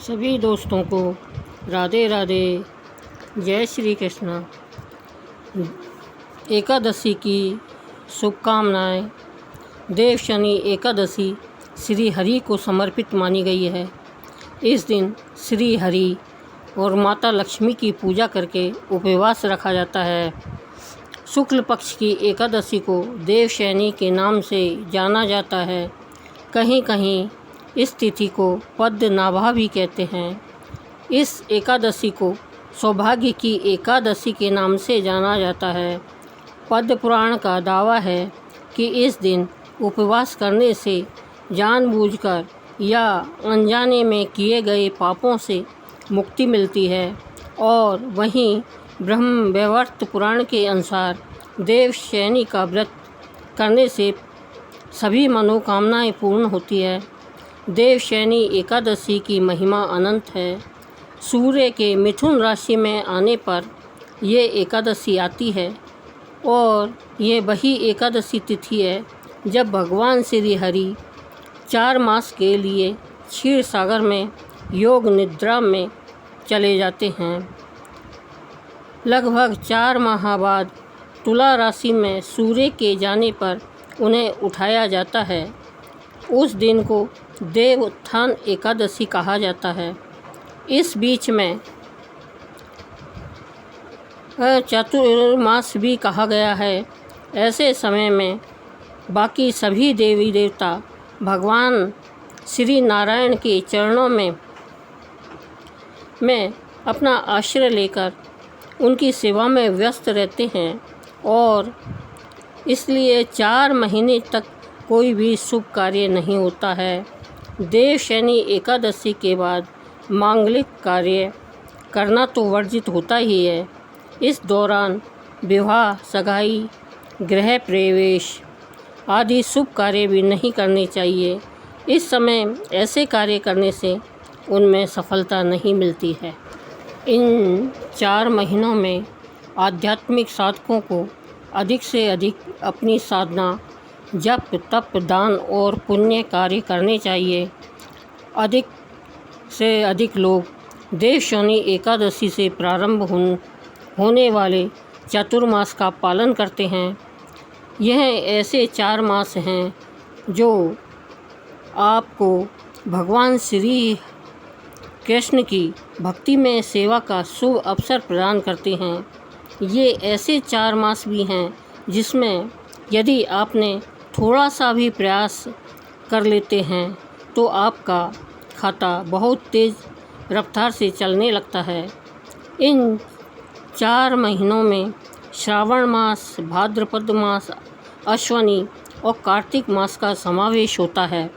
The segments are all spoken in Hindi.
सभी दोस्तों को राधे राधे, जय श्री कृष्ण। एकादशी की शुभकामनाएं। देव शनि एकादशी श्री हरि को समर्पित मानी गई है। इस दिन श्री हरि और माता लक्ष्मी की पूजा करके उपवास रखा जाता है। शुक्ल पक्ष की एकादशी को देव शनि के नाम से जाना जाता है। कहीं कहीं इस तिथि को पद्मनाभा भी कहते हैं। इस एकादशी को सौभाग्य की एकादशी के नाम से जाना जाता है। पद्म पुराण का दावा है कि इस दिन उपवास करने से जानबूझकर या अनजाने में किए गए पापों से मुक्ति मिलती है। और वहीं ब्रह्म वैवर्त पुराण के अनुसार देव शनि का व्रत करने से सभी मनोकामनाएं पूर्ण होती है। देव शनि एकादशी की महिमा अनंत है। सूर्य के मिथुन राशि में आने पर ये एकादशी आती है और ये वही एकादशी तिथि है जब भगवान श्री हरि 4 मास के लिए क्षीर सागर में योग निद्रा में चले जाते हैं। लगभग 4 माह बाद तुला राशि में सूर्य के जाने पर उन्हें उठाया जाता है। उस दिन को देव उत्थान एकादशी कहा जाता है। इस बीच में चातुर्मास भी कहा गया है। ऐसे समय में बाकी सभी देवी देवता भगवान श्री नारायण के चरणों में अपना आश्रय लेकर उनकी सेवा में व्यस्त रहते हैं और इसलिए 4 महीने तक कोई भी शुभ कार्य नहीं होता है। देव शनि एकादशी के बाद मांगलिक कार्य करना तो वर्जित होता ही है। इस दौरान विवाह, सगाई, गृह प्रवेश आदि शुभ कार्य भी नहीं करने चाहिए। इस समय ऐसे कार्य करने से उनमें सफलता नहीं मिलती है। इन 4 महीनों में आध्यात्मिक साधकों को अधिक से अधिक अपनी साधना, जप, तप, दान और पुण्य कार्य करने चाहिए। अधिक से अधिक लोग देव शनि एकादशी से प्रारंभ होने वाले चातुर्मास का पालन करते हैं। यह ऐसे 4 मास हैं जो आपको भगवान श्री कृष्ण की भक्ति में सेवा का शुभ अवसर प्रदान करते हैं। ये ऐसे 4 मास भी हैं जिसमें यदि आपने थोड़ा सा भी प्रयास कर लेते हैं तो आपका खाता बहुत तेज़ रफ्तार से चलने लगता है। इन 4 महीनों में श्रावण मास, भाद्रपद मास, अश्वनी और कार्तिक मास का समावेश होता है।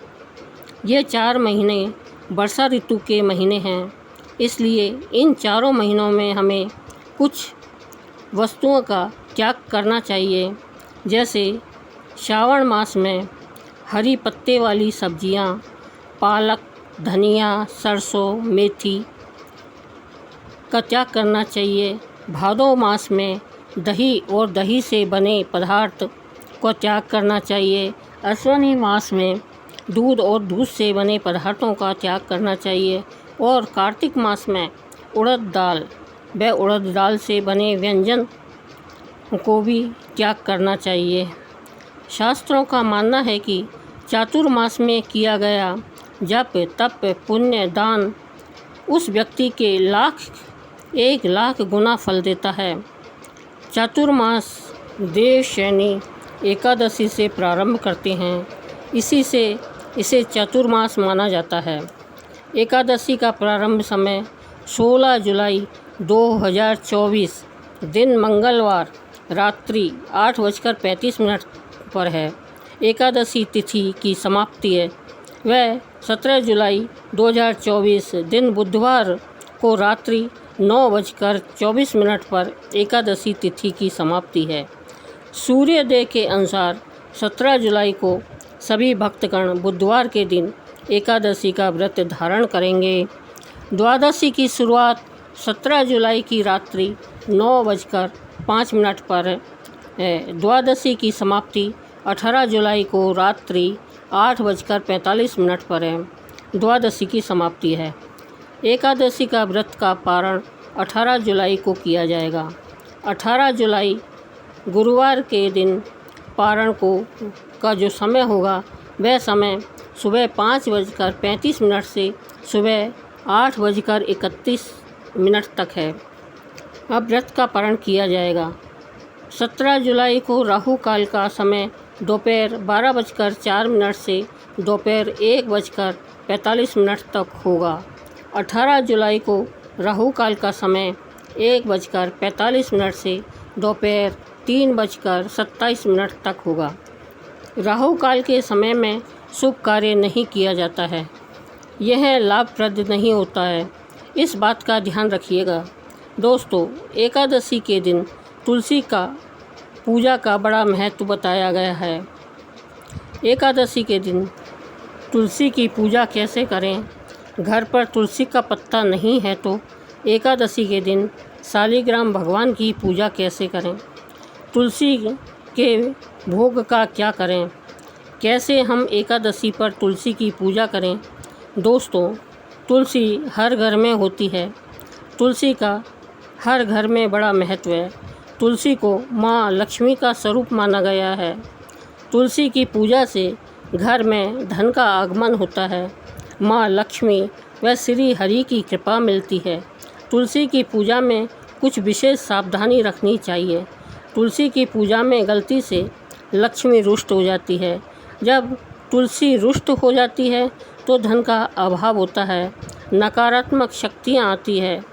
ये 4 महीने वर्षा ऋतु के महीने हैं। इसलिए इन 4 महीनों में हमें कुछ वस्तुओं का त्याग करना चाहिए। जैसे श्रावण मास में हरी पत्ते वाली सब्जियां, पालक, धनिया, सरसों, मेथी का त्याग करना चाहिए। भादो मास में दही और दही से बने पदार्थ को त्याग करना चाहिए। अश्विनी मास में दूध और दूध से बने पदार्थों का त्याग करना चाहिए। और कार्तिक मास में उड़द दाल व उड़द दाल से बने व्यंजन को भी त्याग करना चाहिए। शास्त्रों का मानना है कि चातुर्मास में किया गया जप, तप, पुण्य, दान उस व्यक्ति के 1 लाख गुना फल देता है। चातुर्मास देव शनि एकादशी से प्रारंभ करते हैं। इसी से इसे चातुर्मास माना जाता है। एकादशी का प्रारंभ समय 16 जुलाई 2024 दिन मंगलवार रात्रि 8:35 पर है। एकादशी तिथि की समाप्ति है वह 17 जुलाई 2024 दिन बुधवार को रात्रि 9:24 पर एकादशी तिथि की समाप्ति है। सूर्योदय के अनुसार 17 जुलाई को सभी भक्तगण बुधवार के दिन एकादशी का व्रत धारण करेंगे। द्वादशी की शुरुआत 17 जुलाई की रात्रि 9:05 पर है। द्वादशी की समाप्ति 18 जुलाई को रात्रि 8:45 पर है। द्वादशी की समाप्ति है। एकादशी का व्रत का पारण 18 जुलाई को किया जाएगा। 18 जुलाई गुरुवार के दिन पारण का जो समय होगा वह समय सुबह 5:35 से सुबह 8:31 तक है। अब व्रत का पारण किया जाएगा। 17 जुलाई को राहु काल का समय दोपहर 12:04 से दोपहर 1:45 तक होगा। 18 जुलाई को राहु काल का समय 1:45 से दोपहर 3:27 तक होगा। राहु काल के समय में शुभ कार्य नहीं किया जाता है, यह लाभप्रद नहीं होता है, इस बात का ध्यान रखिएगा। दोस्तों, एकादशी के दिन तुलसी का पूजा का बड़ा महत्व बताया गया है। एकादशी के दिन तुलसी की पूजा कैसे करें? घर पर तुलसी का पत्ता नहीं है तो एकादशी के दिन शालिग्राम भगवान की पूजा कैसे करें? तुलसी के भोग का क्या करें? कैसे हम एकादशी पर तुलसी की पूजा करें? दोस्तों, तुलसी हर घर में होती है। तुलसी का हर घर में बड़ा महत्व है। तुलसी को माँ लक्ष्मी का स्वरूप माना गया है। तुलसी की पूजा से घर में धन का आगमन होता है। माँ लक्ष्मी व श्री हरि की कृपा मिलती है। तुलसी की पूजा में कुछ विशेष सावधानी रखनी चाहिए। तुलसी की पूजा में गलती से लक्ष्मी रुष्ट हो जाती है। जब तुलसी रुष्ट हो जाती है तो धन का अभाव होता है, नकारात्मक शक्तियाँ आती है,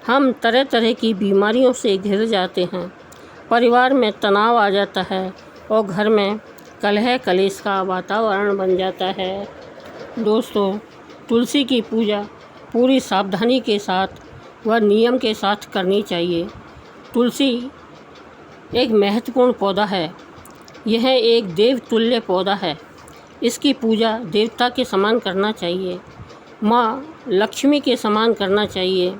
हम तरह तरह की बीमारियों से घिर जाते हैं, परिवार में तनाव आ जाता है और घर में कलह कलेश का वातावरण बन जाता है। दोस्तों, तुलसी की पूजा पूरी सावधानी के साथ व नियम के साथ करनी चाहिए। तुलसी एक महत्वपूर्ण पौधा है। यह एक देवतुल्य पौधा है। इसकी पूजा देवता के समान करना चाहिए, माँ लक्ष्मी के समान करना चाहिए।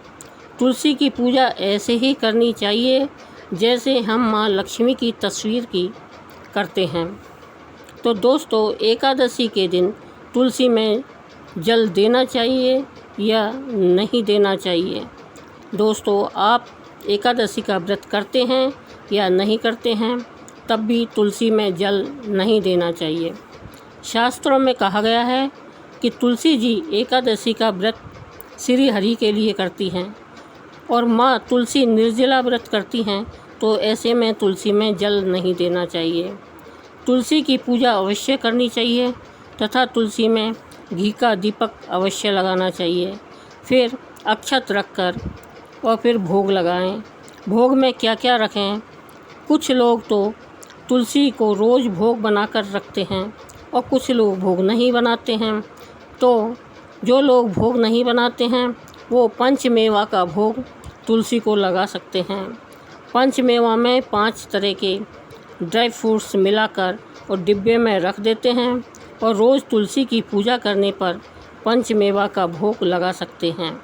तुलसी की पूजा ऐसे ही करनी चाहिए जैसे हम माँ लक्ष्मी की तस्वीर की करते हैं। तो दोस्तों, एकादशी के दिन तुलसी में जल देना चाहिए या नहीं देना चाहिए? दोस्तों, आप एकादशी का व्रत करते हैं या नहीं करते हैं, तब भी तुलसी में जल नहीं देना चाहिए। शास्त्रों में कहा गया है कि तुलसी जी एकादशी का व्रत श्री हरि के लिए करती हैं और माँ तुलसी निर्जला व्रत करती हैं, तो ऐसे में तुलसी में जल नहीं देना चाहिए। तुलसी की पूजा अवश्य करनी चाहिए तथा तुलसी में घी का दीपक अवश्य लगाना चाहिए। फिर अक्षत रखकर और फिर भोग लगाएं। भोग में क्या क्या रखें? कुछ लोग तो तुलसी को रोज़ भोग बनाकर रखते हैं और कुछ लोग भोग नहीं बनाते हैं। तो जो लोग भोग नहीं बनाते हैं वो पंचमेवा का भोग तुलसी को लगा सकते हैं। पंचमेवा में 5 तरह के ड्राई फ्रूट्स मिलाकर और डिब्बे में रख देते हैं और रोज़ तुलसी की पूजा करने पर पंचमेवा का भोग लगा सकते हैं।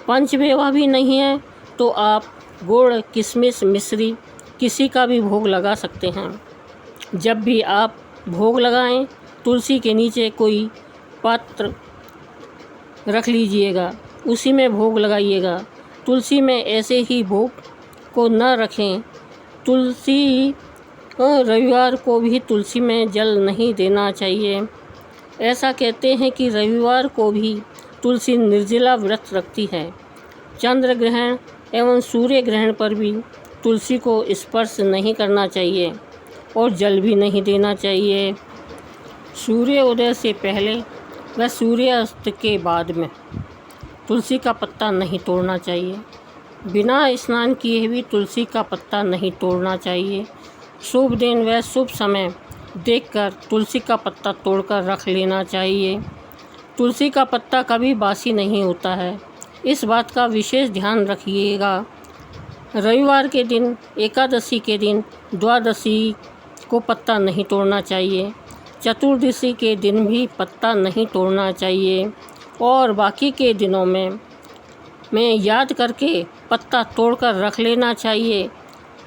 पंचमेवा भी नहीं है तो आप गुड़, किशमिश, मिश्री किसी का भी भोग लगा सकते हैं। जब भी आप भोग लगाएं, तुलसी के नीचे कोई पात्र रख लीजिएगा, उसी में भोग लगाइएगा। तुलसी में ऐसे ही भोग को न रखें। तुलसी रविवार को भी तुलसी में जल नहीं देना चाहिए। ऐसा कहते हैं कि रविवार को भी तुलसी निर्जला व्रत रखती है। चंद्र ग्रहण एवं सूर्य ग्रहण पर भी तुलसी को स्पर्श नहीं करना चाहिए और जल भी नहीं देना चाहिए। सूर्योदय से पहले व सूर्यास्त के बाद में तुलसी का पत्ता नहीं तोड़ना चाहिए। बिना स्नान किए भी तुलसी का पत्ता नहीं तोड़ना चाहिए। शुभ दिन व शुभ समय देखकर तुलसी का पत्ता तोड़कर रख लेना चाहिए। तुलसी का पत्ता कभी बासी नहीं होता है, इस बात का विशेष ध्यान रखिएगा। रविवार के दिन, एकादशी के दिन, द्वादशी को पत्ता नहीं तोड़ना चाहिए। चतुर्दशी के दिन भी पत्ता नहीं तोड़ना चाहिए और बाकी के दिनों में याद करके पत्ता तोड़कर रख लेना चाहिए।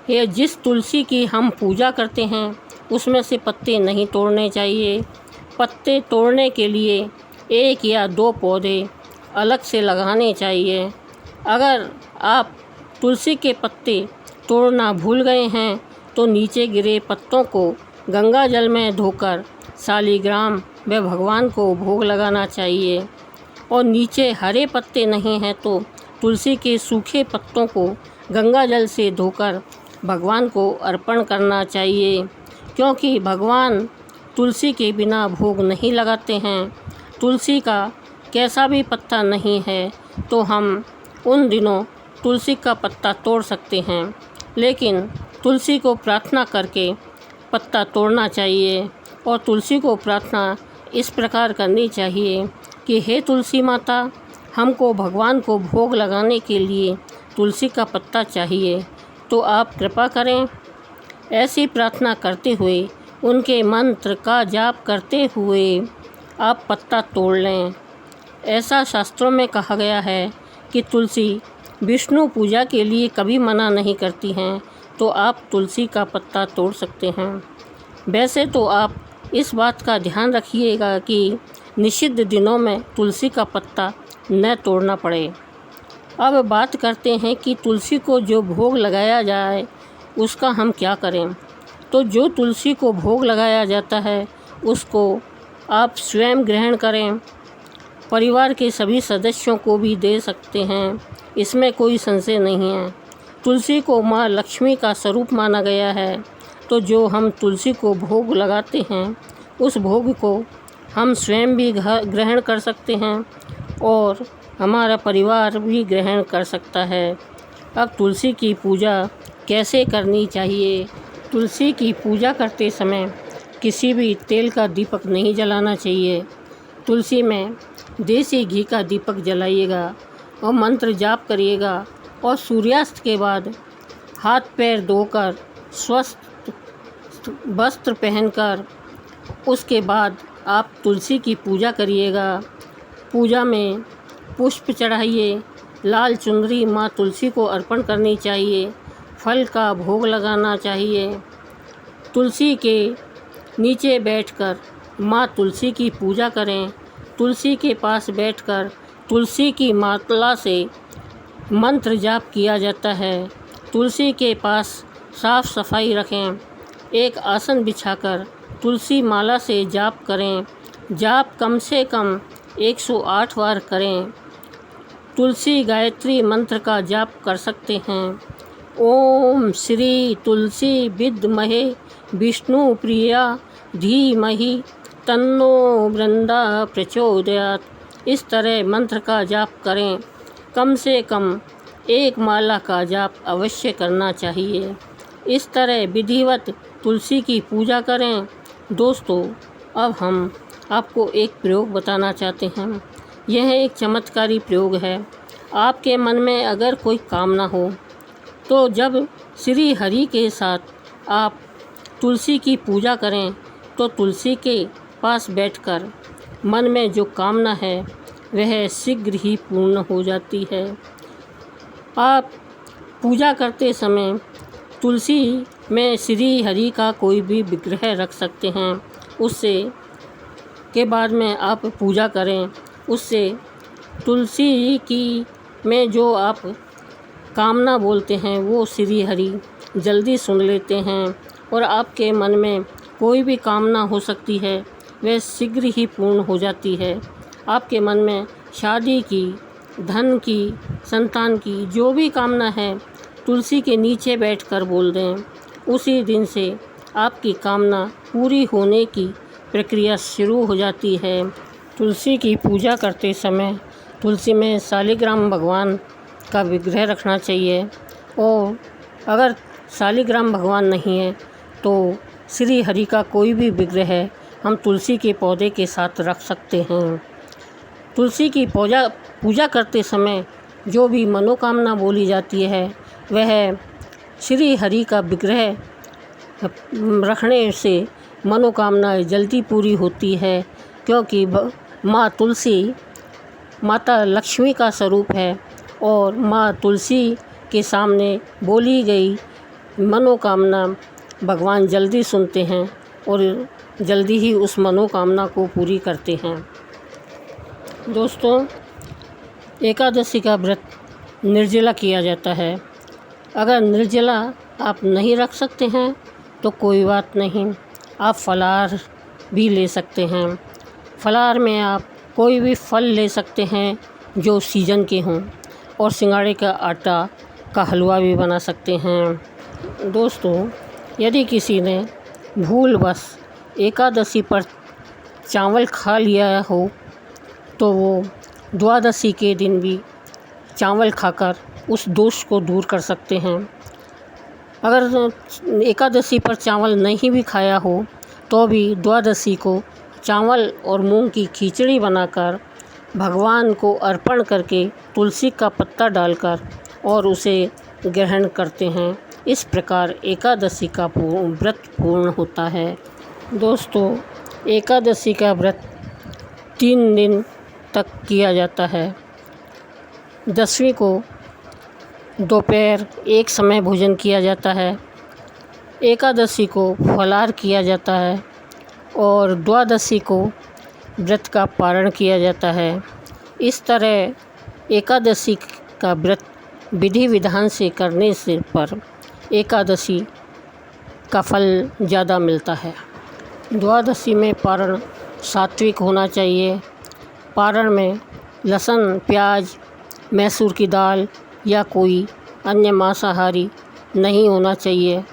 ये जिस तुलसी की हम पूजा करते हैं उसमें से पत्ते नहीं तोड़ने चाहिए। पत्ते तोड़ने के लिए 1 या 2 पौधे अलग से लगाने चाहिए। अगर आप तुलसी के पत्ते तोड़ना भूल गए हैं तो नीचे गिरे पत्तों को गंगा जल में धोकर शालिग्राम व भगवान को भोग लगाना चाहिए। और नीचे हरे पत्ते नहीं हैं तो तुलसी के सूखे पत्तों को गंगा जल से धोकर भगवान को अर्पण करना चाहिए, क्योंकि भगवान तुलसी के बिना भोग नहीं लगाते हैं। तुलसी का कैसा भी पत्ता नहीं है तो हम उन दिनों तुलसी का पत्ता तोड़ सकते हैं, लेकिन तुलसी को प्रार्थना करके पत्ता तोड़ना चाहिए। और तुलसी को प्रार्थना इस प्रकार करनी चाहिए कि हे तुलसी माता, हमको भगवान को भोग लगाने के लिए तुलसी का पत्ता चाहिए, तो आप कृपा करें। ऐसी प्रार्थना करते हुए उनके मंत्र का जाप करते हुए आप पत्ता तोड़ लें। ऐसा शास्त्रों में कहा गया है कि तुलसी विष्णु पूजा के लिए कभी मना नहीं करती हैं, तो आप तुलसी का पत्ता तोड़ सकते हैं। वैसे तो आप इस बात का ध्यान रखिएगा कि निषिद्ध दिनों में तुलसी का पत्ता न तोड़ना पड़े। अब बात करते हैं कि तुलसी को जो भोग लगाया जाए उसका हम क्या करें। तो जो तुलसी को भोग लगाया जाता है उसको आप स्वयं ग्रहण करें, परिवार के सभी सदस्यों को भी दे सकते हैं, इसमें कोई संशय नहीं है। तुलसी को माँ लक्ष्मी का स्वरूप माना गया है, तो जो हम तुलसी को भोग लगाते हैं उस भोग को हम स्वयं भी ग्रहण कर सकते हैं और हमारा परिवार भी ग्रहण कर सकता है। अब तुलसी की पूजा कैसे करनी चाहिए। तुलसी की पूजा करते समय किसी भी तेल का दीपक नहीं जलाना चाहिए। तुलसी में देसी घी का दीपक जलाइएगा और मंत्र जाप करिएगा और सूर्यास्त के बाद हाथ पैर धोकर स्वस्थ वस्त्र पहनकर उसके बाद आप तुलसी की पूजा करिएगा। पूजा में पुष्प चढ़ाइए, लाल चुनरी माँ तुलसी को अर्पण करनी चाहिए, फल का भोग लगाना चाहिए। तुलसी के नीचे बैठकर माँ तुलसी की पूजा करें। तुलसी के पास बैठकर तुलसी की माला से मंत्र जाप किया जाता है। तुलसी के पास साफ सफाई रखें। एक आसन बिछाकर तुलसी माला से जाप करें। जाप कम से कम 108 बार करें। तुलसी गायत्री मंत्र का जाप कर सकते हैं। ओम श्री तुलसी विद्महे विष्णु प्रिया धीमहि तन्नो वृंदा प्रचोदयात्। इस तरह मंत्र का जाप करें। कम से कम एक माला का जाप अवश्य करना चाहिए। इस तरह विधिवत तुलसी की पूजा करें। दोस्तों, अब हम आपको एक प्रयोग बताना चाहते हैं। यह एक चमत्कारी प्रयोग है। आपके मन में अगर कोई कामना हो तो जब श्री हरि के साथ आप तुलसी की पूजा करें तो तुलसी के पास बैठकर मन में जो कामना है वह शीघ्र ही पूर्ण हो जाती है। आप पूजा करते समय तुलसी में श्री हरि का कोई भी विग्रह रख सकते हैं। उससे के बाद में आप पूजा करें। उससे तुलसी की में जो आप कामना बोलते हैं वो श्री हरि जल्दी सुन लेते हैं और आपके मन में कोई भी कामना हो सकती है वह शीघ्र ही पूर्ण हो जाती है। आपके मन में शादी की, धन की, संतान की जो भी कामना है तुलसी के नीचे बैठकर बोल दें। उसी दिन से आपकी कामना पूरी होने की प्रक्रिया शुरू हो जाती है। तुलसी की पूजा करते समय तुलसी में शालिग्राम भगवान का विग्रह रखना चाहिए और अगर शालिग्राम भगवान नहीं है तो श्री हरि का कोई भी विग्रह हम तुलसी के पौधे के साथ रख सकते हैं। तुलसी की पूजा करते समय जो भी मनोकामना बोली जाती है वह श्री हरि का विग्रह रखने से मनोकामना जल्दी पूरी होती है, क्योंकि माँ तुलसी माता लक्ष्मी का स्वरूप है और माँ तुलसी के सामने बोली गई मनोकामना भगवान जल्दी सुनते हैं और जल्दी ही उस मनोकामना को पूरी करते हैं। दोस्तों, एकादशी का व्रत निर्जला किया जाता है। अगर निर्जला आप नहीं रख सकते हैं तो कोई बात नहीं, आप फलाहार भी ले सकते हैं। फलाहार में आप कोई भी फल ले सकते हैं जो सीजन के हों, और सिंघाड़े का आटा का हलवा भी बना सकते हैं। दोस्तों, यदि किसी ने भूलवश एकादशी पर चावल खा लिया हो तो वो द्वादशी के दिन भी चावल खाकर उस दोष को दूर कर सकते हैं। अगर एकादशी पर चावल नहीं भी खाया हो तो भी द्वादशी को चावल और मूंग की खिचड़ी बनाकर भगवान को अर्पण करके तुलसी का पत्ता डालकर और उसे ग्रहण करते हैं। इस प्रकार एकादशी का व्रत पूर्ण होता है। दोस्तों, एकादशी का व्रत 3 दिन तक किया जाता है। दसवीं को दोपहर एक समय भोजन किया जाता है, एकादशी को फलाहार किया जाता है और द्वादशी को व्रत का पारण किया जाता है। इस तरह एकादशी का व्रत विधि विधान से करने से पर एकादशी का फल ज़्यादा मिलता है। द्वादशी में पारण सात्विक होना चाहिए। पारण में लहसुन, प्याज, मैसूर की दाल या कोई अन्य मांसाहारी नहीं होना चाहिए।